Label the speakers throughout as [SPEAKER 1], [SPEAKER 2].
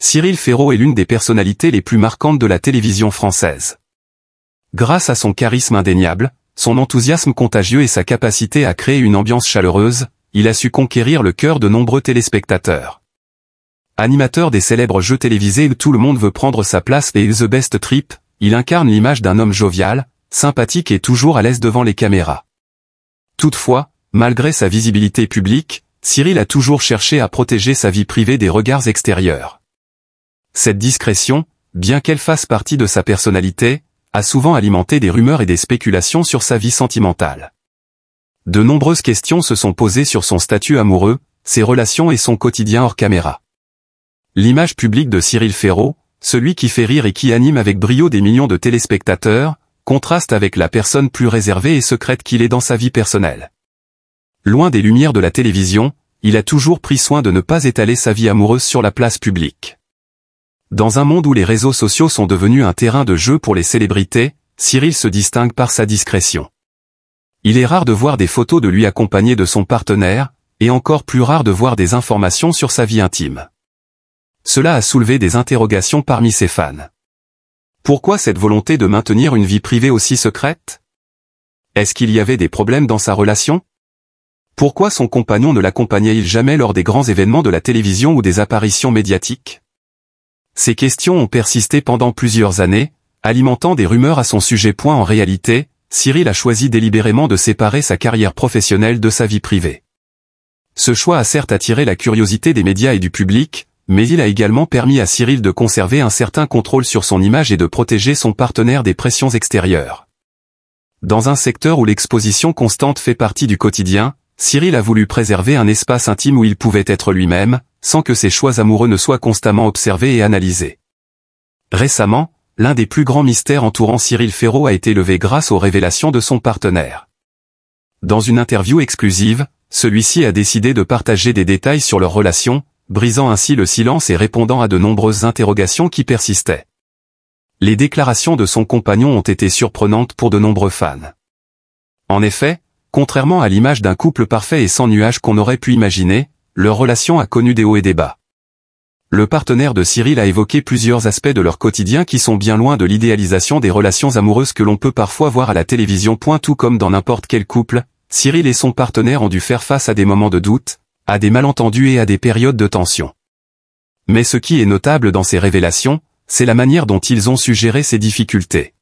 [SPEAKER 1] Cyril Ferraud est l'une des personnalités les plus marquantes de la télévision française. Grâce à son charisme indéniable, son enthousiasme contagieux et sa capacité à créer une ambiance chaleureuse, il a su conquérir le cœur de nombreux téléspectateurs. Animateur des célèbres jeux télévisés Tout le monde veut prendre sa place et The Best Trip, il incarne l'image d'un homme jovial, sympathique et toujours à l'aise devant les caméras. Toutefois, malgré sa visibilité publique, Cyril a toujours cherché à protéger sa vie privée des regards extérieurs. Cette discrétion, bien qu'elle fasse partie de sa personnalité, a souvent alimenté des rumeurs et des spéculations sur sa vie sentimentale. De nombreuses questions se sont posées sur son statut amoureux, ses relations et son quotidien hors caméra. L'image publique de Cyril Ferraud, celui qui fait rire et qui anime avec brio des millions de téléspectateurs, contraste avec la personne plus réservée et secrète qu'il est dans sa vie personnelle. Loin des lumières de la télévision, il a toujours pris soin de ne pas étaler sa vie amoureuse sur la place publique. Dans un monde où les réseaux sociaux sont devenus un terrain de jeu pour les célébrités, Cyril se distingue par sa discrétion. Il est rare de voir des photos de lui accompagné de son partenaire, et encore plus rare de voir des informations sur sa vie intime. Cela a soulevé des interrogations parmi ses fans. Pourquoi cette volonté de maintenir une vie privée aussi secrète? Est-ce qu'il y avait des problèmes dans sa relation? Pourquoi son compagnon ne l'accompagnait-il jamais lors des grands événements de la télévision ou des apparitions médiatiques? Ces questions ont persisté pendant plusieurs années, alimentant des rumeurs à son sujet. En réalité, Cyril a choisi délibérément de séparer sa carrière professionnelle de sa vie privée. Ce choix a certes attiré la curiosité des médias et du public, mais il a également permis à Cyril de conserver un certain contrôle sur son image et de protéger son partenaire des pressions extérieures. Dans un secteur où l'exposition constante fait partie du quotidien, Cyril a voulu préserver un espace intime où il pouvait être lui-même, sans que ses choix amoureux ne soient constamment observés et analysés. Récemment, l'un des plus grands mystères entourant Cyril Ferraud a été levé grâce aux révélations de son partenaire. Dans une interview exclusive, celui-ci a décidé de partager des détails sur leur relation, brisant ainsi le silence et répondant à de nombreuses interrogations qui persistaient. Les déclarations de son compagnon ont été surprenantes pour de nombreux fans. En effet, contrairement à l'image d'un couple parfait et sans nuages qu'on aurait pu imaginer, leur relation a connu des hauts et des bas. Le partenaire de Cyril a évoqué plusieurs aspects de leur quotidien qui sont bien loin de l'idéalisation des relations amoureuses que l'on peut parfois voir à la télévision. Tout comme dans n'importe quel couple, Cyril et son partenaire ont dû faire face à des moments de doute, à des malentendus et à des périodes de tension. Mais ce qui est notable dans ces révélations, c'est la manière dont ils ont su gérer ces difficultés.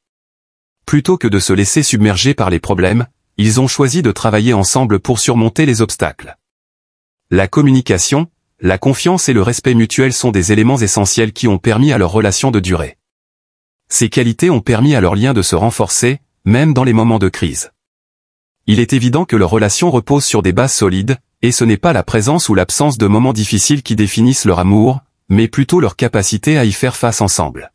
[SPEAKER 1] Plutôt que de se laisser submerger par les problèmes, ils ont choisi de travailler ensemble pour surmonter les obstacles. La communication, la confiance et le respect mutuel sont des éléments essentiels qui ont permis à leur relation de durer. Ces qualités ont permis à leur lien de se renforcer, même dans les moments de crise. Il est évident que leur relation repose sur des bases solides, et ce n'est pas la présence ou l'absence de moments difficiles qui définissent leur amour, mais plutôt leur capacité à y faire face ensemble.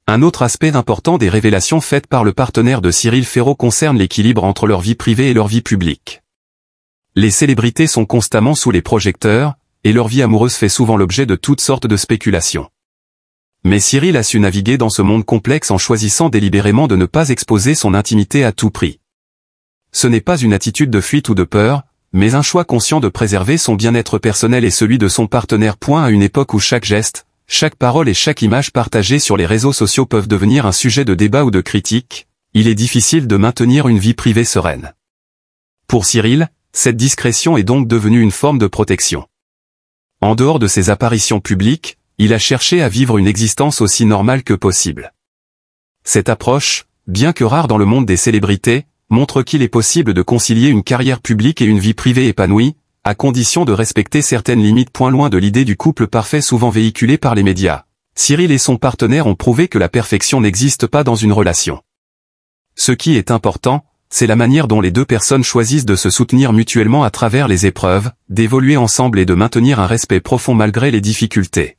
[SPEAKER 1] Un autre aspect important des révélations faites par le partenaire de Cyril Ferraud concerne l'équilibre entre leur vie privée et leur vie publique. Les célébrités sont constamment sous les projecteurs, et leur vie amoureuse fait souvent l'objet de toutes sortes de spéculations. Mais Cyril a su naviguer dans ce monde complexe en choisissant délibérément de ne pas exposer son intimité à tout prix. Ce n'est pas une attitude de fuite ou de peur, mais un choix conscient de préserver son bien-être personnel et celui de son partenaire. À une époque où chaque geste, chaque parole et chaque image partagée sur les réseaux sociaux peuvent devenir un sujet de débat ou de critique, il est difficile de maintenir une vie privée sereine. Pour Cyril, cette discrétion est donc devenue une forme de protection. En dehors de ses apparitions publiques, il a cherché à vivre une existence aussi normale que possible. Cette approche, bien que rare dans le monde des célébrités, montre qu'il est possible de concilier une carrière publique et une vie privée épanouie, à condition de respecter certaines limites. Loin de l'idée du couple parfait souvent véhiculée par les médias, Cyril et son partenaire ont prouvé que la perfection n'existe pas dans une relation. Ce qui est important, c'est la manière dont les deux personnes choisissent de se soutenir mutuellement à travers les épreuves, d'évoluer ensemble et de maintenir un respect profond malgré les difficultés.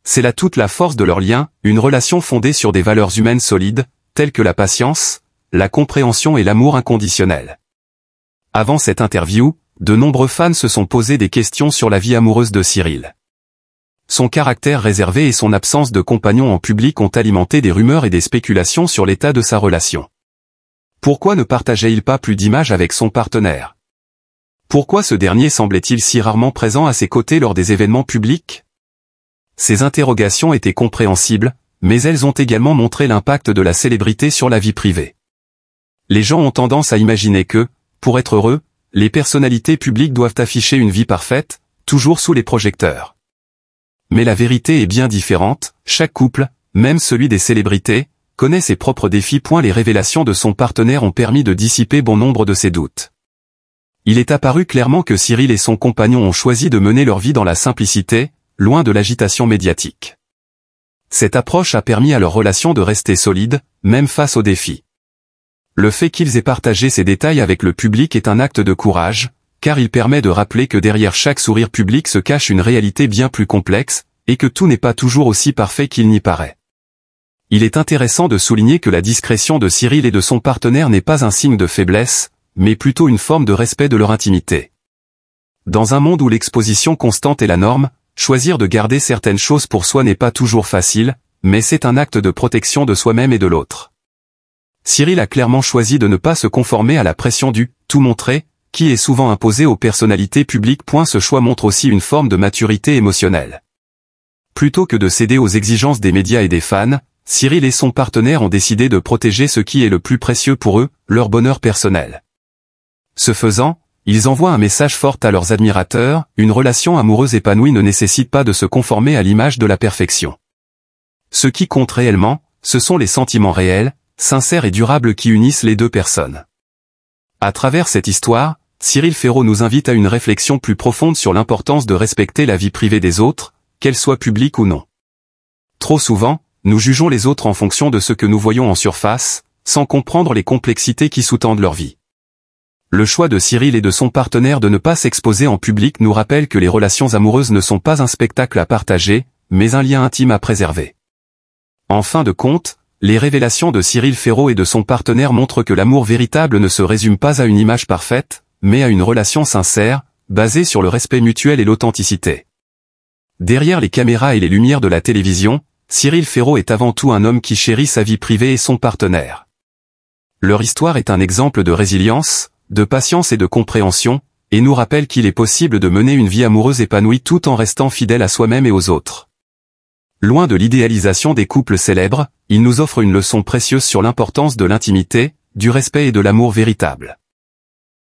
[SPEAKER 1] C'est là toute la force de leur lien, une relation fondée sur des valeurs humaines solides, telles que la patience, la compréhension et l'amour inconditionnel. Avant cette interview, de nombreux fans se sont posé des questions sur la vie amoureuse de Cyril. Son caractère réservé et son absence de compagnon en public ont alimenté des rumeurs et des spéculations sur l'état de sa relation. Pourquoi ne partageait-il pas plus d'images avec son partenaire? Pourquoi ce dernier semblait-il si rarement présent à ses côtés lors des événements publics? Ces interrogations étaient compréhensibles, mais elles ont également montré l'impact de la célébrité sur la vie privée. Les gens ont tendance à imaginer que, pour être heureux, les personnalités publiques doivent afficher une vie parfaite, toujours sous les projecteurs. Mais la vérité est bien différente, chaque couple, même celui des célébrités, connaît ses propres défis. Les révélations de son partenaire ont permis de dissiper bon nombre de ses doutes. Il est apparu clairement que Cyril et son compagnon ont choisi de mener leur vie dans la simplicité, loin de l'agitation médiatique. Cette approche a permis à leur relation de rester solide, même face aux défis. Le fait qu'ils aient partagé ces détails avec le public est un acte de courage, car il permet de rappeler que derrière chaque sourire public se cache une réalité bien plus complexe, et que tout n'est pas toujours aussi parfait qu'il n'y paraît. Il est intéressant de souligner que la discrétion de Cyril et de son partenaire n'est pas un signe de faiblesse, mais plutôt une forme de respect de leur intimité. Dans un monde où l'exposition constante est la norme, choisir de garder certaines choses pour soi n'est pas toujours facile, mais c'est un acte de protection de soi-même et de l'autre. Cyril a clairement choisi de ne pas se conformer à la pression du « tout montrer », qui est souvent imposée aux personnalités publiques. Ce choix montre aussi une forme de maturité émotionnelle. Plutôt que de céder aux exigences des médias et des fans, Cyril et son partenaire ont décidé de protéger ce qui est le plus précieux pour eux, leur bonheur personnel. Ce faisant, ils envoient un message fort à leurs admirateurs: une relation amoureuse épanouie ne nécessite pas de se conformer à l'image de la perfection. Ce qui compte réellement, ce sont les sentiments réels, sincères et durables qui unissent les deux personnes. À travers cette histoire, Cyril Ferraud nous invite à une réflexion plus profonde sur l'importance de respecter la vie privée des autres, qu'elle soit publique ou non. Trop souvent, nous jugeons les autres en fonction de ce que nous voyons en surface, sans comprendre les complexités qui sous-tendent leur vie. Le choix de Cyril et de son partenaire de ne pas s'exposer en public nous rappelle que les relations amoureuses ne sont pas un spectacle à partager, mais un lien intime à préserver. En fin de compte, les révélations de Cyril Ferraud et de son partenaire montrent que l'amour véritable ne se résume pas à une image parfaite, mais à une relation sincère, basée sur le respect mutuel et l'authenticité. Derrière les caméras et les lumières de la télévision, Cyril Ferraud est avant tout un homme qui chérit sa vie privée et son partenaire. Leur histoire est un exemple de résilience, de patience et de compréhension, et nous rappelle qu'il est possible de mener une vie amoureuse épanouie tout en restant fidèle à soi-même et aux autres. Loin de l'idéalisation des couples célèbres, il nous offre une leçon précieuse sur l'importance de l'intimité, du respect et de l'amour véritable.